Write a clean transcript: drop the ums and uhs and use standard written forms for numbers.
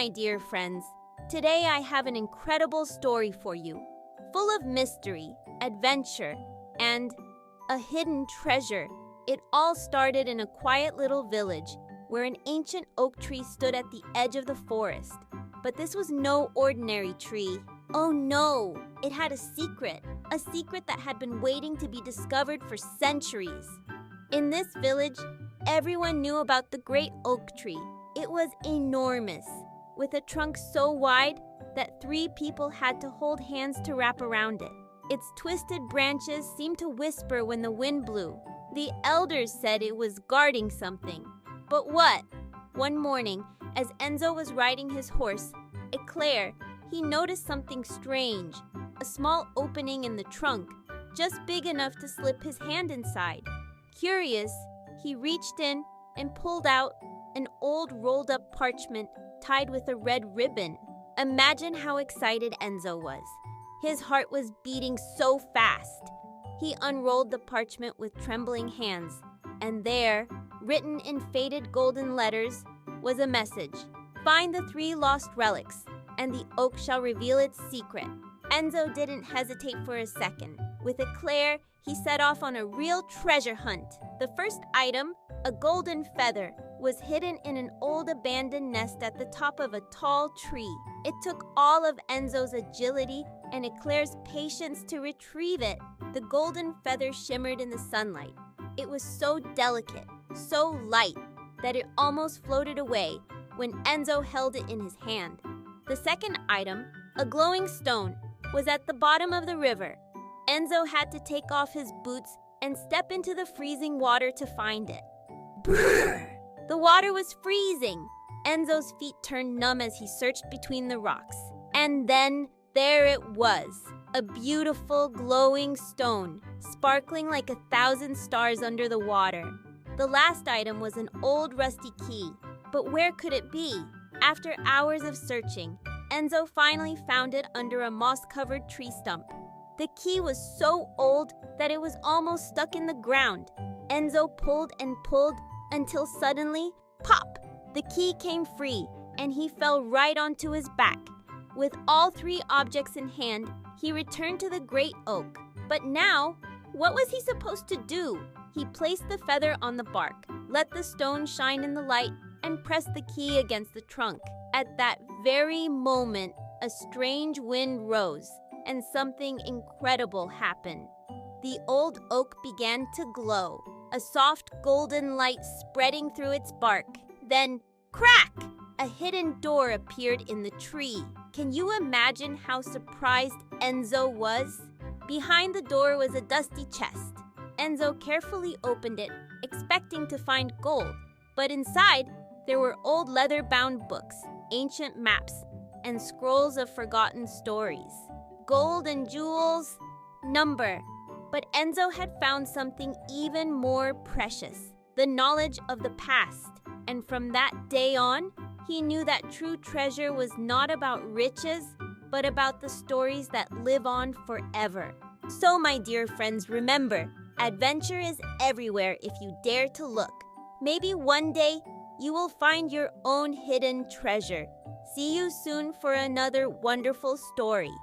my dear friends. Today I have an incredible story for you, full of mystery, adventure, and a hidden treasure. It all started in a quiet little village where an ancient oak tree stood at the edge of the forest. But this was no ordinary tree. Oh no, it had a secret that had been waiting to be discovered for centuries. In this village, everyone knew about the great oak tree. It was enormous, with a trunk so wide that 3 people had to hold hands to wrap around it. Its twisted branches seemed to whisper when the wind blew. The elders said it was guarding something. But what? One morning, as Enzo was riding his horse, Éclair, he noticed something strange. A small opening in the trunk, just big enough to slip his hand inside. Curious, he reached in and pulled out an old rolled-up parchment tied with a red ribbon. Imagine how excited Enzo was. His heart was beating so fast. He unrolled the parchment with trembling hands, and there, written in faded golden letters, was a message. Find the 3 lost relics, and the oak shall reveal its secret. Enzo didn't hesitate for a second. With Éclair, he set off on a real treasure hunt. The first item, a golden feather, was hidden in an old abandoned nest at the top of a tall tree. It took all of Enzo's agility and Éclair's patience to retrieve it. The golden feather shimmered in the sunlight. It was so delicate, so light, that it almost floated away when Enzo held it in his hand. The second item, a glowing stone, was at the bottom of the river. Enzo had to take off his boots and step into the freezing water to find it. Brrr! The water was freezing. Enzo's feet turned numb as he searched between the rocks. And then there it was, a beautiful glowing stone, sparkling like 1,000 stars under the water. The last item was an old rusty key. But where could it be? After hours of searching, Enzo finally found it under a moss-covered tree stump. The key was so old that it was almost stuck in the ground. Enzo pulled and pulled until suddenly, pop! The key came free, and he fell right onto his back. With all 3 objects in hand, he returned to the great oak. But now, what was he supposed to do? He placed the feather on the bark, let the stone shine in the light, and pressed the key against the trunk. At that very moment, a strange wind rose, and something incredible happened. The old oak began to glow, a soft golden light spreading through its bark. Then, crack! A hidden door appeared in the tree. Can you imagine how surprised Enzo was? Behind the door was a dusty chest. Enzo carefully opened it, expecting to find gold. But inside, there were old leather-bound books, ancient maps, and scrolls of forgotten stories. Gold and jewels, number. But Enzo had found something even more precious, the knowledge of the past. And from that day on, he knew that true treasure was not about riches, but about the stories that live on forever. So, my dear friends, remember, adventure is everywhere if you dare to look. Maybe one day, you will find your own hidden treasure. See you soon for another wonderful story.